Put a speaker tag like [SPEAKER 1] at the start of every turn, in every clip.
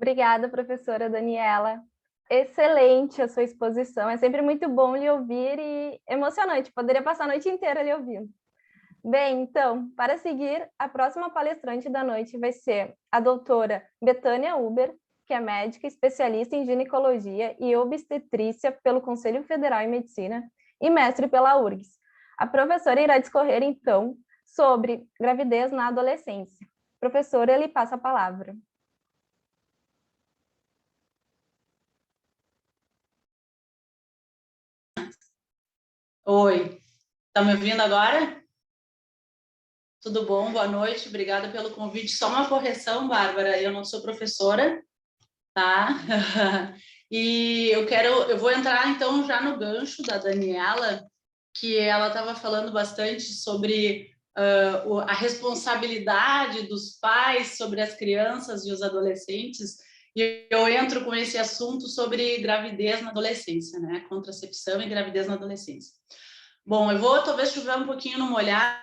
[SPEAKER 1] Obrigada, professora Daniela. Excelente a sua exposição. É sempre muito bom lhe ouvir e emocionante. Poderia passar a noite inteira lhe ouvindo. Bem, então, para seguir, a próxima palestrante da noite vai ser a doutora Betânia Uber, que é médica especialista em ginecologia e obstetrícia pelo Conselho Federal em Medicina e mestre pela URGS. A professora irá discorrer, então, sobre gravidez na adolescência. Professora, ele passa a palavra.
[SPEAKER 2] Oi, tá me ouvindo agora? Tudo bom? Boa noite, obrigada pelo convite. Só uma correção, Bárbara, eu não sou professora, tá? E eu vou entrar então já no gancho da Daniela, que ela estava falando bastante sobre a responsabilidade dos pais sobre as crianças e os adolescentes. E eu entro com esse assunto sobre gravidez na adolescência, né? Contracepção e gravidez na adolescência. Bom, eu vou talvez chover um pouquinho no molhado,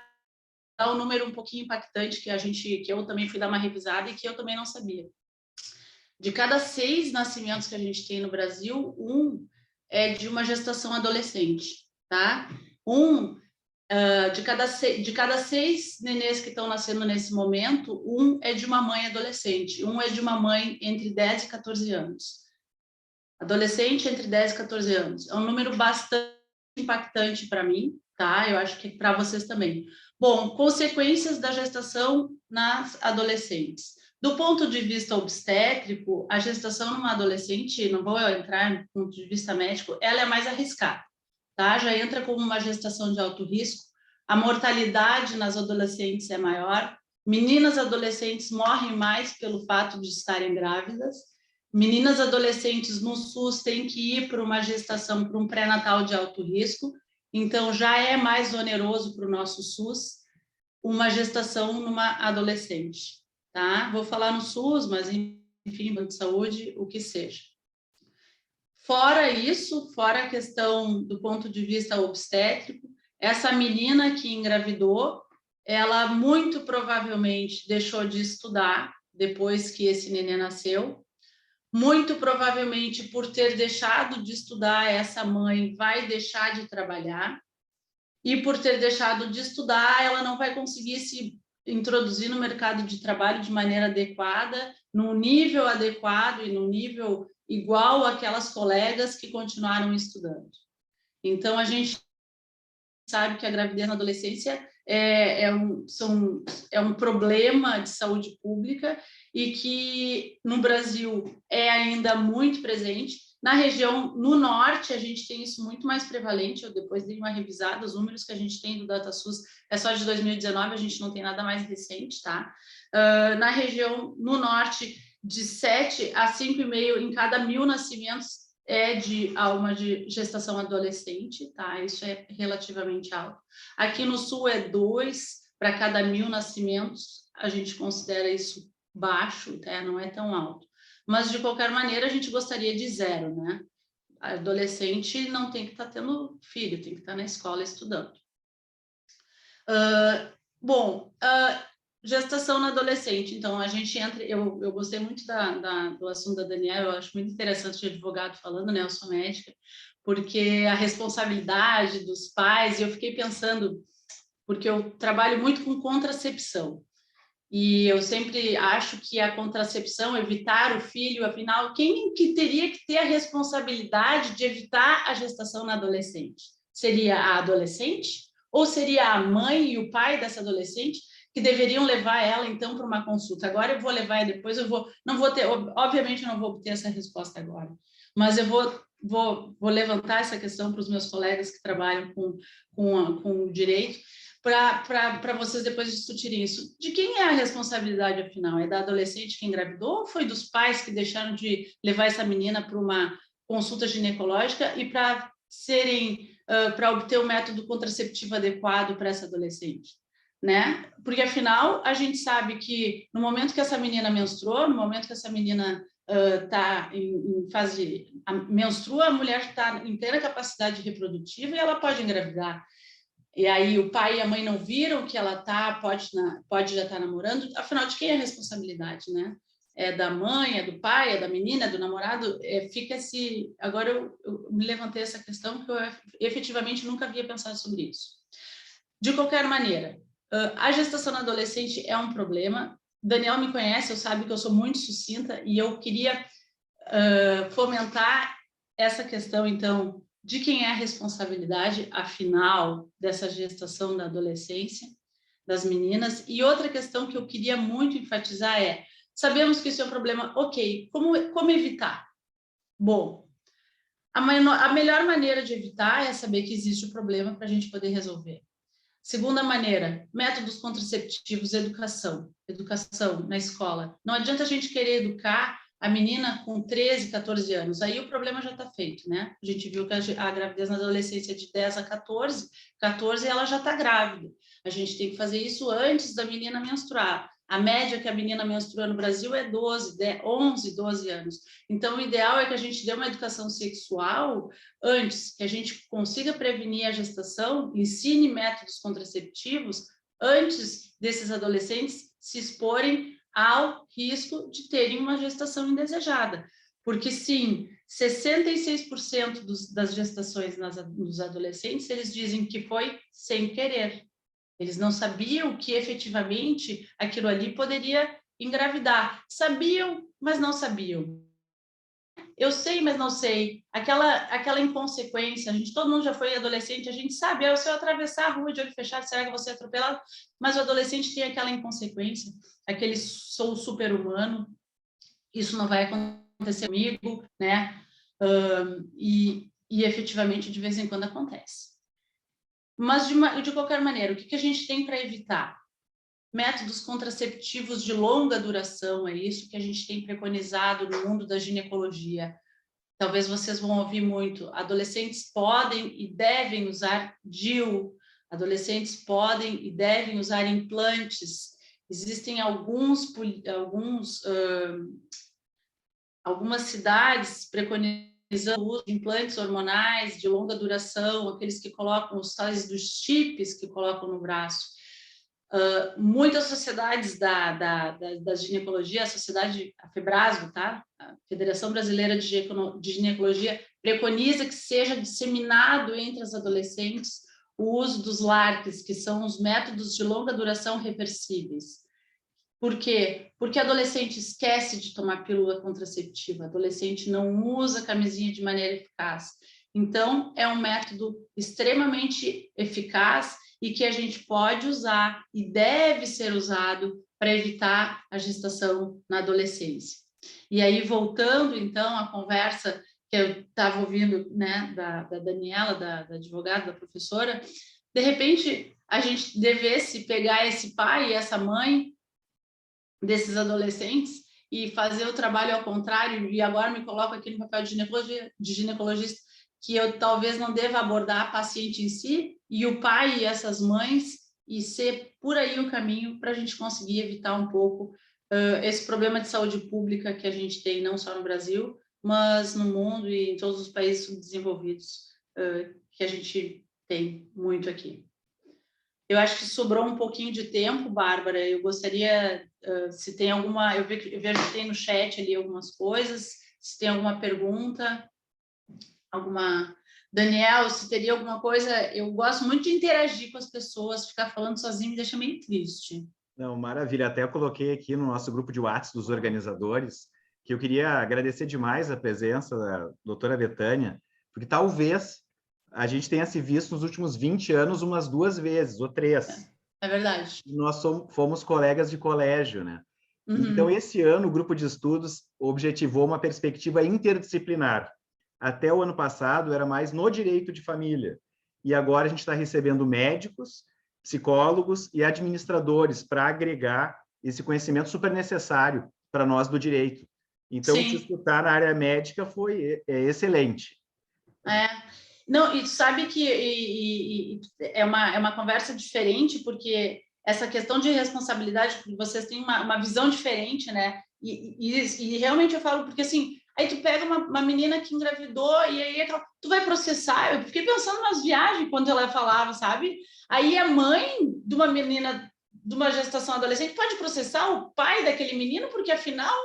[SPEAKER 2] dar um número um pouquinho impactante que eu também fui dar uma revisada e que eu também não sabia. De cada 6 nascimentos que a gente tem no Brasil, 1 é de uma gestação adolescente, tá? De cada 6 nenês que estão nascendo nesse momento, 1 é de uma mãe adolescente, 1 é de uma mãe entre 10 e 14 anos. Adolescente entre 10 e 14 anos. É um número bastante impactante para mim, tá? Eu acho que para vocês também. Bom, consequências da gestação nas adolescentes. Do ponto de vista obstétrico, a gestação numa adolescente, não vou entrar no ponto de vista médico, ela é mais arriscada, tá? Já entra como uma gestação de alto risco. A mortalidade nas adolescentes é maior. Meninas adolescentes morrem mais pelo fato de estarem grávidas. Meninas adolescentes no SUS têm que ir para uma gestação, para um pré-natal de alto risco, então já é mais oneroso para o nosso SUS uma gestação numa adolescente, tá? Vou falar no SUS, mas enfim, de saúde, o que seja. Fora isso, fora a questão do ponto de vista obstétrico, essa menina que engravidou, ela muito provavelmente deixou de estudar depois que esse neném nasceu. Muito provavelmente, por ter deixado de estudar, essa mãe vai deixar de trabalhar. E por ter deixado de estudar, ela não vai conseguir se introduzir no mercado de trabalho de maneira adequada, no nível adequado e no nível igual àquelas colegas que continuaram estudando. Então, a gente sabe que a gravidez na adolescência é um problema de saúde pública e que no Brasil é ainda muito presente. Na região, no norte, a gente tem isso muito mais prevalente. Eu depois dei uma revisada, os números que a gente tem do DataSUS é só de 2019, a gente não tem nada mais recente, tá? Na região, no norte, de 7 a 5,5 em cada 1.000 nascimentos é de uma de gestação adolescente, tá? Isso é relativamente alto. Aqui no sul é 2 para cada 1.000 nascimentos, a gente considera isso baixo, tá? Não é tão alto. Mas, de qualquer maneira, a gente gostaria de 0, né? A adolescente não tem que estar tendo filho, tem que estar na escola estudando. Gestação na adolescente. Então, a gente entra... Eu gostei muito do assunto da Daniela, eu acho muito interessante o advogado falando, né? Eu sou médica, porque a responsabilidade dos pais... E eu fiquei pensando, porque eu trabalho muito com contracepção. E eu sempre acho que a contracepção, evitar o filho, afinal, quem que teria que ter a responsabilidade de evitar a gestação na adolescente? Seria a adolescente? Ou seria a mãe e o pai dessa adolescente que deveriam levar ela, então, para uma consulta? Agora eu vou levar e depois eu vou... Não vou ter... Obviamente, eu não vou ter essa resposta agora, mas eu vou levantar essa questão para os meus colegas que trabalham com o direito, para vocês depois discutirem isso. De quem é a responsabilidade, afinal? É da adolescente que engravidou ou foi dos pais que deixaram de levar essa menina para uma consulta ginecológica e para obter o método contraceptivo adequado para essa adolescente? Né? Porque, afinal, a gente sabe que no momento que essa menina menstruou, no momento que essa menina está em fase menstrua, a mulher está em plena capacidade reprodutiva e ela pode engravidar. E aí o pai e a mãe não viram que ela pode já estar namorando, afinal, de quem é a responsabilidade, né? é da mãe, é do pai, é da menina, é do namorado, fica esse... Agora eu me levantei essa questão que eu efetivamente nunca havia pensado sobre isso. De qualquer maneira, a gestação na adolescente é um problema. Daniel me conhece, eu sabe que eu sou muito sucinta e eu queria fomentar essa questão, então, de quem é a responsabilidade, afinal, dessa gestação da adolescência, das meninas. E outra questão que eu queria muito enfatizar é, sabemos que isso é um problema, ok, como evitar? Bom, a melhor maneira de evitar é saber que existe o problema para a gente poder resolver. Segunda maneira, métodos contraceptivos, educação na escola. Não adianta a gente querer educar a menina com 13, 14 anos, aí o problema já está feito, né? A gente viu que a gravidez na adolescência é de 10 a 14 ela já está grávida. A gente tem que fazer isso antes da menina menstruar. A média que a menina menstrua no Brasil é 11, 12 anos. Então, o ideal é que a gente dê uma educação sexual antes, que a gente consiga prevenir a gestação, ensine métodos contraceptivos antes desses adolescentes se exporem ao risco de terem uma gestação indesejada. Porque, sim, 66% das gestações nos adolescentes, eles dizem que foi sem querer. Eles não sabiam que, efetivamente, aquilo ali poderia engravidar. Sabiam, mas não sabiam. Eu sei, mas não sei. Aquela inconsequência. Todo mundo já foi adolescente, a gente sabe. Se eu atravessar a rua de olho fechado, será que eu vou ser atropelado? Mas o adolescente tem aquela inconsequência, aquele sou super-humano, isso não vai acontecer comigo, né? E efetivamente, de vez em quando acontece. Mas, de qualquer maneira, o que a gente tem para evitar? Métodos contraceptivos de longa duração, é isso que a gente tem preconizado no mundo da ginecologia. Talvez vocês vão ouvir muito. Adolescentes podem e devem usar DIU, adolescentes podem e devem usar implantes. Existem algumas cidades preconizando o uso de implantes hormonais de longa duração, aqueles que colocam os tais dos chips que colocam no braço. Muitas sociedades da ginecologia, a FEBRASGO, tá? A Federação Brasileira de Ginecologia, preconiza que seja disseminado entre as adolescentes o uso dos LARCs, que são os métodos de longa duração reversíveis. Por quê? Porque adolescente esquece de tomar pílula contraceptiva, adolescente não usa camisinha de maneira eficaz. Então, é um método extremamente eficaz e que a gente pode usar e deve ser usado para evitar a gestação na adolescência. E aí, voltando, então, à conversa que eu estava ouvindo, né, da Daniela, da advogada, da professora, de repente, a gente devesse pegar esse pai e essa mãe desses adolescentes e fazer o trabalho ao contrário, e agora me coloco aqui no papel de ginecologista, que eu talvez não deva abordar a paciente em si, e o pai e essas mães, e ser por aí o caminho para a gente conseguir evitar um pouco esse problema de saúde pública que a gente tem, não só no Brasil, mas no mundo e em todos os países subdesenvolvidos que a gente tem muito aqui. Eu acho que sobrou um pouquinho de tempo, Bárbara. Eu gostaria, se tem alguma... Eu vejo que tem no chat ali algumas coisas. Se tem alguma pergunta, Daniel, se teria alguma coisa... Eu gosto muito de interagir com as pessoas, ficar falando sozinho me deixa meio triste.
[SPEAKER 3] Não, maravilha. Até eu coloquei aqui no nosso grupo de WhatsApp dos organizadores que eu queria agradecer demais a presença da doutora Betânia, porque talvez a gente tenha se visto nos últimos 20 anos umas 2 vezes, ou 3.
[SPEAKER 2] É verdade.
[SPEAKER 3] Nós fomos colegas de colégio, né?
[SPEAKER 2] Uhum.
[SPEAKER 3] Então, esse ano, o grupo de estudos objetivou uma perspectiva interdisciplinar. Até o ano passado, era mais no direito de família. E agora a gente está recebendo médicos, psicólogos e administradores para agregar esse conhecimento super necessário para nós do direito. Então,
[SPEAKER 2] Sim.
[SPEAKER 3] te escutar na área médica foi excelente.
[SPEAKER 2] Não, e sabe que é uma conversa diferente, porque essa questão de responsabilidade, vocês têm uma visão diferente, né? E realmente eu falo, porque assim, aí tu pega uma menina que engravidou e aí tu vai processar. Eu fiquei pensando nas viagens quando ela falava, sabe? Aí a mãe de uma menina de uma gestação adolescente pode processar o pai daquele menino, porque afinal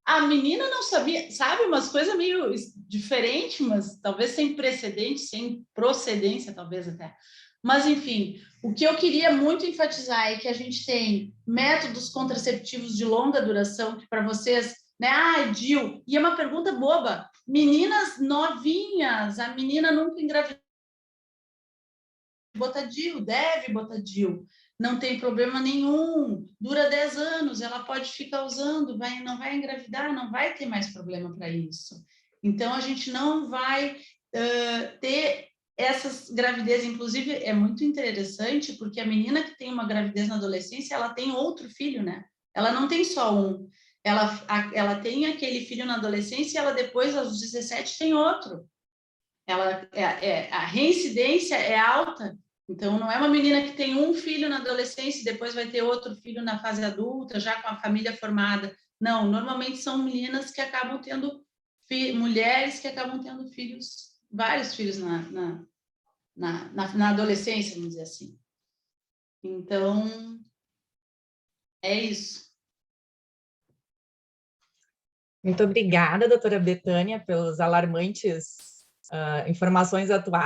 [SPEAKER 2] A menina não sabia, sabe, umas coisas meio diferentes, mas talvez sem precedente, sem procedência, talvez até. Mas, enfim, o que eu queria muito enfatizar é que a gente tem métodos contraceptivos de longa duração, que para vocês, né? Ah, DIU, e é uma pergunta boba. Meninas novinhas, a menina nunca engravidou, bota DIU, deve botar DIU. Não tem problema nenhum, dura 10 anos, ela pode ficar usando, não vai engravidar, não vai ter mais problema para isso. Então, a gente não vai ter essas gravidezes, inclusive, é muito interessante, porque a menina que tem uma gravidez na adolescência, ela tem outro filho, né? Ela não tem só um. Ela tem aquele filho na adolescência e ela depois, aos 17, tem outro. A reincidência é alta. Então, não é uma menina que tem um filho na adolescência e depois vai ter outro filho na fase adulta, já com a família formada. Não, normalmente são meninas que acabam tendo, mulheres que acabam tendo filhos, vários filhos na adolescência, vamos dizer assim. Então, é isso.
[SPEAKER 4] Muito obrigada, doutora Betânia, pelas alarmantes informações atuais.